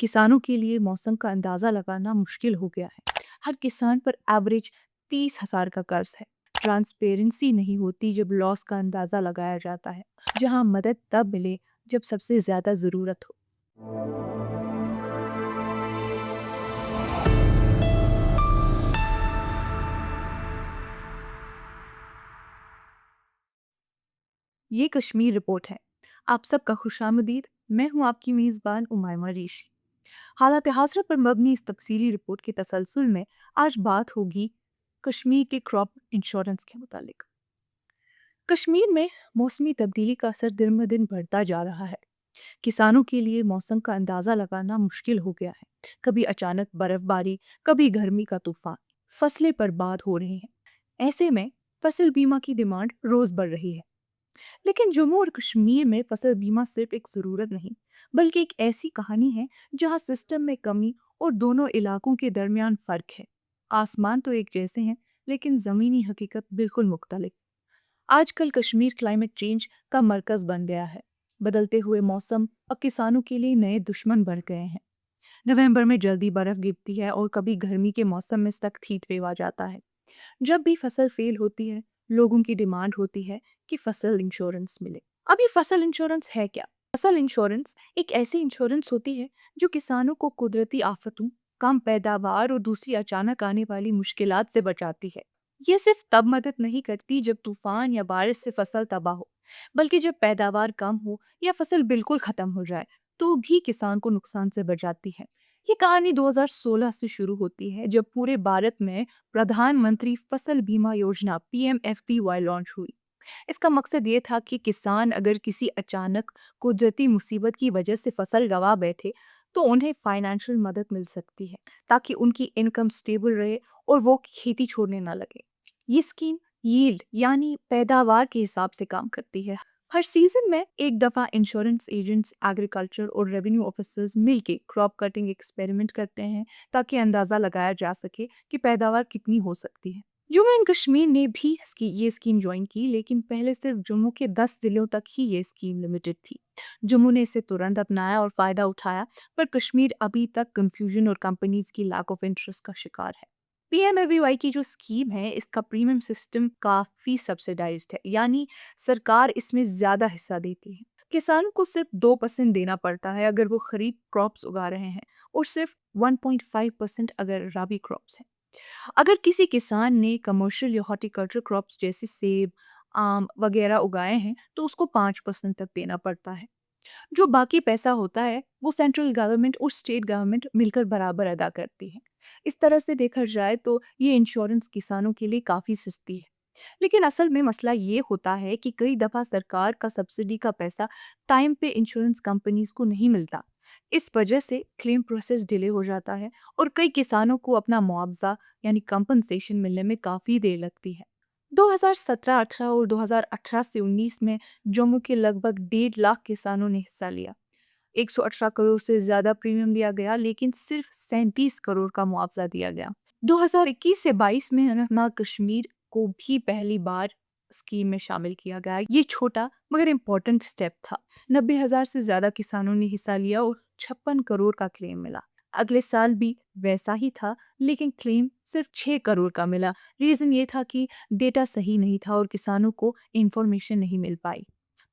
किसानों के लिए मौसम का अंदाज़ा लगाना मुश्किल हो गया है। हर किसान पर एवरेज 30,000 का कर्ज है। ट्रांसपेरेंसी नहीं होती जब लॉस का अंदाज़ा लगाया जाता है, जहां मदद तब मिले जब सबसे ज़्यादा ज़रूरत हो। ये कश्मीर रिपोर्ट है। आप सबका खुशामदीद। मैं हूं आपकी मेज़बान उमायमा ऋषि। हालात हाज़िर पर मबनी इस तफसीली रिपोर्ट के तसलसल में आज बात होगी कश्मीर के क्रॉप इंश्योरेंस के मुतालिक। कश्मीर में मौसमी तब्दीली का असर दिन ब दिन बढ़ता जा रहा है। किसानों के लिए मौसम का अंदाज़ा लगाना मुश्किल हो गया है। कभी अचानक बर्फबारी, कभी गर्मी का तूफान, फसलें बर्बाद हो रही हैं। ऐसे में फसल बीमा की डिमांड रोज़ बढ़ रही है। लेकिन जम्मू और कश्मीर में फसल बीमा सिर्फ एक ज़रूरत नहीं, बल्कि एक ऐसी कहानी है जहां सिस्टम में कमी और दोनों इलाकों के दरमियान फ़र्क है। आसमान तो एक जैसे हैं, लेकिन ज़मीनी हकीकत बिल्कुल मुख्तलिफ। आजकल कश्मीर क्लाइमेट चेंज का मरकज़ बन गया है। बदलते हुए मौसम अब किसानों के लिए नए दुश्मन बन गए हैं। नवंबर में जल्दी बर्फ़ गिरती है और कभी गर्मी के मौसम में सख्त हीट वेव आ जाता है। जब भी फसल फेल होती है, लोगों की डिमांड होती है कि फसल इंश्योरेंस मिले। अब ये फसल इंश्योरेंस है क्या? फसल इंश्योरेंस एक ऐसी इंश्योरेंस होती है जो किसानों को कुदरती आफतों, कम पैदावार और दूसरी अचानक आने वाली मुश्किलात से बचाती है। ये सिर्फ तब मदद नहीं करती जब तूफान या बारिश से फसल तबाह हो, बल्कि जब पैदावार कम हो या फसल बिल्कुल खत्म हो जाए, तो भी किसान को नुकसान से बचाती है। ये कहानी 2016 से शुरू होती है, जब पूरे भारत में प्रधानमंत्री फसल बीमा योजना PMFBY लॉन्च हुई। इसका मकसद ये था कि किसान अगर किसी अचानक कुदरती मुसीबत की वजह से फसल गंवा बैठे, तो उन्हें फाइनेंशियल मदद मिल सकती है, ताकि उनकी इनकम स्टेबल रहे और वो खेती छोड़ने ना लगे। ये स्कीम यील्ड यानी पैदावार के हिसाब से काम करती है। हर सीजन में एक दफा इंश्योरेंस एजेंट्स, एग्रीकल्चर और रेवेन्यू ऑफिसर्स मिलके क्रॉप कटिंग एक्सपेरिमेंट करते हैं, ताकि अंदाजा लगाया जा सके कि पैदावार कितनी हो सकती है। जम्मू एंड कश्मीर ने भी ये स्कीम ज्वाइन की, लेकिन पहले सिर्फ जम्मू के 10 जिलों तक ही ये स्कीम लिमिटेड थी। जम्मू ने इसे तुरंत अपनाया और फायदा उठाया, पर कश्मीर अभी तक कंफ्यूजन और कंपनीज की लैक ऑफ इंटरेस्ट का शिकार है। PMABY की जो स्कीम है, इसका प्रीमियम सिस्टम काफी सब्सिडाइज्ड है, यानी सरकार इसमें ज्यादा हिस्सा देती है। किसानों को सिर्फ 2% देना पड़ता है अगर वो खरीफ क्रॉप्स उगा रहे हैं, और सिर्फ 1.5% अगर राबी क्रॉप्स हैं। अगर किसी किसान ने कमर्शियल या हॉर्टिकल्चर क्रॉप्स जैसे सेब, आम वगैरह उगाए हैं, तो उसको 5% तक देना पड़ता है। जो बाकी पैसा होता है, वो सेंट्रल गवर्नमेंट और स्टेट गवर्नमेंट मिलकर बराबर अदा करती है। इस तरह से देखा जाए तो ये इंश्योरेंस किसानों के लिए काफ़ी सस्ती है। लेकिन असल में मसला ये होता है कि कई दफ़ा सरकार का सब्सिडी का पैसा टाइम पे इंश्योरेंस कंपनीज को नहीं मिलता। इस वजह से क्लेम प्रोसेस डिले हो जाता है और कई किसानों को अपना मुआवजा यानी कंपनसेशन मिलने में काफ़ी देर लगती है। 2017-18 और 2018 से 19 में जम्मू के लगभग 1.5 लाख किसानों ने हिस्सा लिया। 118 करोड़ से ज्यादा प्रीमियम दिया गया, लेकिन सिर्फ 37 करोड़ का मुआवजा दिया गया। 2021 से 22 में अनंतनाग कश्मीर को भी पहली बार स्कीम में शामिल किया गया। ये छोटा मगर इम्पोर्टेंट स्टेप था। 90,000 से ज्यादा किसानों ने हिस्सा लिया और 56 करोड़ का क्लेम मिला। अगले साल भी वैसा ही था, लेकिन क्लेम सिर्फ 6 करोड़ का मिला। रीजन ये था कि डेटा सही नहीं था और किसानों को इंफॉर्मेशन नहीं मिल पाई।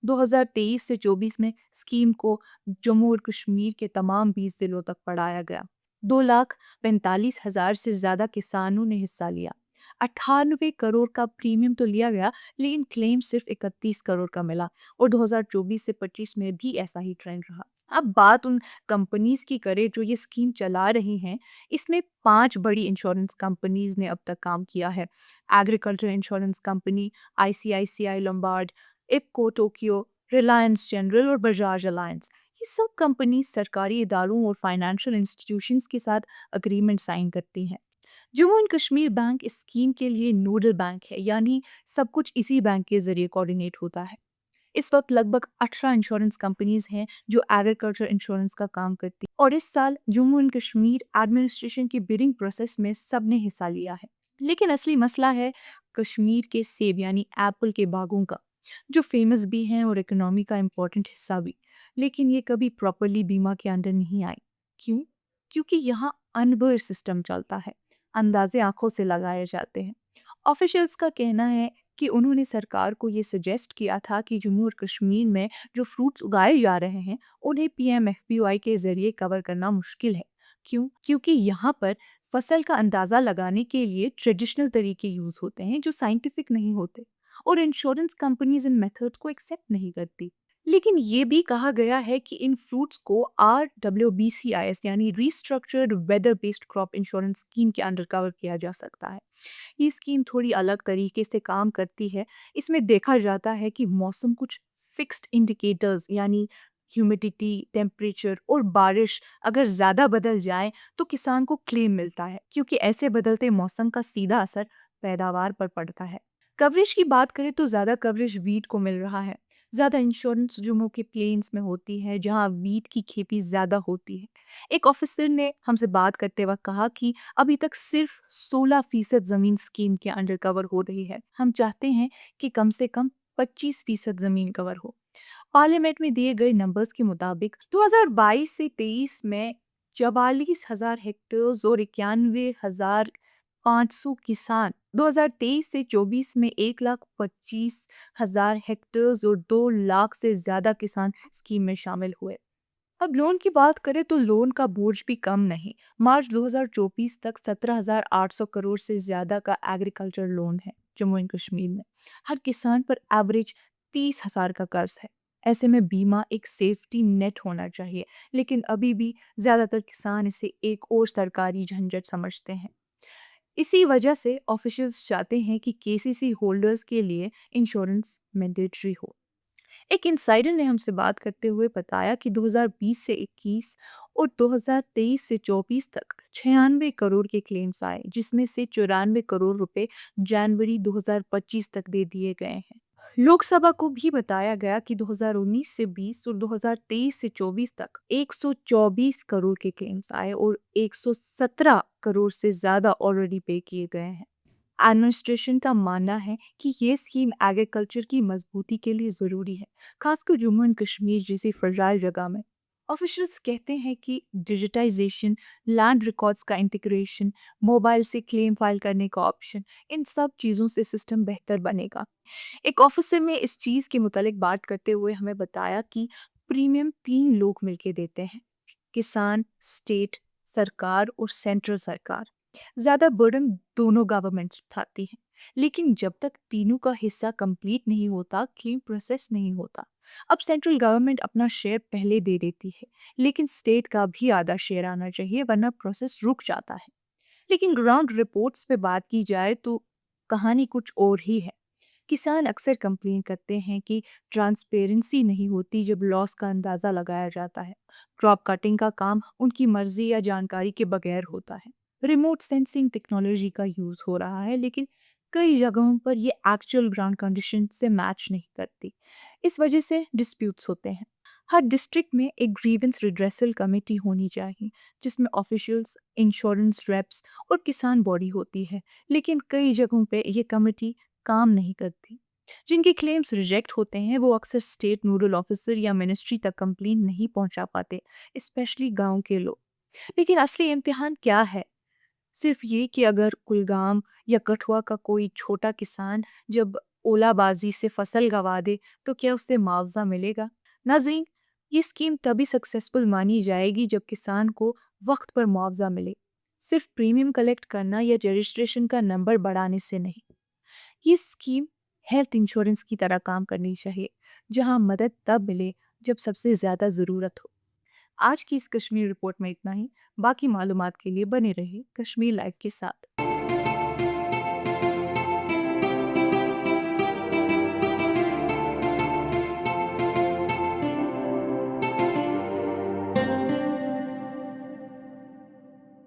2023 से 24 में स्कीम को जम्मू और कश्मीर के तमाम 20 जिलों तक बढ़ाया गया। 2,45,000 से ज्यादा किसानों ने हिस्सा लिया। 98 करोड़ का प्रीमियम तो लिया गया, लेकिन क्लेम सिर्फ 31 करोड़ का मिला, और 2024 से 25 में भी ऐसा ही ट्रेंड रहा। अब बात उन कंपनीज की करें जो ये स्कीम चला रही हैं। इसमें 5 बड़ी इंश्योरेंस कंपनीज ने अब तक काम किया है। Agriculture insurance company, ICICI Lombard, IFFCO Tokyo, Reliance general और बजाज अलायंस। ये सब कंपनी सरकारी इदारों और फाइनेंशियल इंस्टीट्यूशंस के साथ अग्रीमेंट साइन करती हैं। जम्मू एंड कश्मीर बैंक इस स्कीम के लिए नोडल बैंक है, यानी सब कुछ इसी बैंक के जरिए कोऑर्डिनेट होता है। इस वक्त लगभग 18 इंश्योरेंस कंपनीज हैं जो एग्रीकल्चर इंश्योरेंस का काम करती हैं, और इस साल जम्मू एंड कश्मीर एडमिनिस्ट्रेशन की बिडिंग प्रोसेस में सबने हिस्सा लिया है। लेकिन असली मसला है कश्मीर के सेब यानी एप्पल के बागों का, जो फेमस भी हैं और इकोनॉमी का इम्पोर्टेंट हिस्सा भी। लेकिन ये कभी प्रॉपरली बीमा के अंडर नहीं आए। क्यों? क्योंकि यहाँ अनवर सिस्टम चलता है, अंदाजे आंखों से लगाए जाते हैं। ऑफिशियल्स का कहना है कि उन्होंने सरकार को ये सजेस्ट किया था कि जम्मू और कश्मीर में जो फ्रूट्स उगाए जा रहे हैं उन्हें पीएमएफबीवाई के जरिए कवर करना मुश्किल है। क्यों? क्योंकि यहाँ पर फसल का अंदाजा लगाने के लिए ट्रेडिशनल तरीके यूज होते हैं जो साइंटिफिक नहीं होते, और इंश्योरेंस कंपनीज इन मेथड्स को एक्सेप्ट नहीं करती। लेकिन ये भी कहा गया है कि इन फ्रूट्स को RWBCIS यानी restructured weather based crop insurance scheme के अंडर कवर किया जा सकता है। ये स्कीम थोड़ी अलग तरीके से काम करती है। इसमें देखा जाता है कि मौसम कुछ फिक्स्ड इंडिकेटर्स यानी ह्यूमिडिटी, टेम्परेचर और बारिश अगर ज़्यादा बदल जाए तो किसान को क्लेम मिलता है, क्योंकि ऐसे बदलते मौसम का सीधा असर पैदावार पर पड़ता है। कवरेज की बात करें तो ज़्यादा कवरेज वीट को मिल रहा है। ज़्यादा इंश्योरेंस जम्मू के प्लेन्स में होती है जहाँ वीट की खेती ज़्यादा होती है। एक ऑफिसर ने हमसे बात करते वक्त कहा कि अभी तक सिर्फ 16% ज़मीन स्कीम के अंडर कवर हो रही है। हम चाहते हैं कि कम से कम 25% ज़मीन कवर हो। पार्लियामेंट में दिए गए नंबर्स के मुताबिक 2022 से 23 में 44,000 हेक्टेयर्स और 91,500 किसान, 2023 से 24 में 1,25,000 हेक्टेयर्स और 2 लाख से ज्यादा किसान स्कीम में शामिल हुए। अब लोन की बात करें तो लोन का बोझ भी कम नहीं। मार्च 2024 तक 17,800 करोड़ से ज्यादा का एग्रीकल्चर लोन है जम्मू एंड कश्मीर में। हर किसान पर एवरेज 30,000 का कर्ज है। ऐसे में बीमा एक सेफ्टी नेट होना चाहिए, लेकिन अभी भी ज्यादातर किसान इसे एक और सरकारी झंझट समझते हैं। इसी वजह से ऑफिशियल्स चाहते हैं कि केसीसी होल्डर्स के लिए इंश्योरेंस मैंडेटरी हो। एक इनसाइडर ने हमसे बात करते हुए बताया कि 2020 से 21 और 2023 से 24 तक 96 करोड़ के क्लेम्स आए, जिसमें से 94 करोड़ रुपए जनवरी 2025 तक दे दिए गए हैं। लोकसभा को भी बताया गया कि 2019 से 20 और 2023 से 24 तक 124 करोड़ के क्लेम्स आए और 117 करोड़ से ज्यादा ऑलरेडी पे किए गए हैं। एडमिनिस्ट्रेशन का मानना है कि ये स्कीम एग्रीकल्चर की मजबूती के लिए ज़रूरी है, खासकर जम्मू एंड कश्मीर जैसी फ्रजाइल जगह में। ऑफिशियल्स कहते हैं कि डिजिटाइजेशन, लैंड रिकॉर्ड्स का इंटीग्रेशन, मोबाइल से क्लेम फाइल करने का ऑप्शन, इन सब चीज़ों से सिस्टम बेहतर बनेगा। एक ऑफिसर में इस चीज़ के मुतालिक बात करते हुए हमें बताया कि प्रीमियम 3 लोग मिलके देते हैं, किसान, स्टेट सरकार और सेंट्रल सरकार। ज़्यादा बर्डन दोनों गवर्नमेंट्स उठाती हैं, लेकिन जब तक तीनों का हिस्सा कंप्लीट नहीं होता क्लेम प्रोसेस नहीं होता। अब सेंट्रल गवर्नमेंट अपना शेयर पहले दे देती है, लेकिन स्टेट का भी आधा शेयर आना चाहिए वरना प्रोसेस रुक जाता है। लेकिन ग्राउंड रिपोर्ट्स पे बात की जाए तो कहानी कुछ और ही है। किसान अक्सर कंप्लेन करते हैं कि ट्रांसपेरेंसी नहीं होती जब लॉस का अंदाज़ा लगाया जाता है। क्रॉप कटिंग का काम उनकी मर्जी या जानकारी के बगैर होता है। रिमोट सेंसिंग टेक्नोलॉजी का यूज़ हो रहा है, लेकिन कई जगहों पर ये एक्चुअल ग्राउंड कंडीशन से मैच नहीं करती। इस वजह से डिस्प्यूट्स होते हैं। हर डिस्ट्रिक्ट में एक ग्रीवेंस रिड्रेसल कमेटी होनी चाहिए, जिसमें ऑफिशियल्स, इंश्योरेंस रेप्स और किसान बॉडी होती है, लेकिन कई जगहों पे ये कमेटी काम नहीं करती। जिनके क्लेम्स रिजेक्ट होते हैं वो अक्सर स्टेट नोडल ऑफिसर या मिनिस्ट्री तक कंप्लेन नहीं पहुंचा पाते, स्पेशली गांव के लोग। लेकिन असली इम्तिहान क्या है? सिर्फ ये कि अगर कुलगाम या कठुआ का कोई छोटा किसान जब ओलाबाजी से फसल गंवा दे तो क्या उसे मुआवजा मिलेगा? नाज़रीन, ये स्कीम तभी सक्सेसफुल मानी जाएगी जब किसान को वक्त पर मुआवजा मिले, सिर्फ प्रीमियम कलेक्ट करना या रजिस्ट्रेशन का नंबर बढ़ाने से नहीं। ये स्कीम हेल्थ इंश्योरेंस की तरह काम करनी चाहिए, जहां मदद तब मिले जब सबसे ज़्यादा ज़रूरत हो। आज की इस कश्मीर रिपोर्ट में इतना ही। बाकी मालूमात के लिए बने रहिए कश्मीर लाइव के साथ।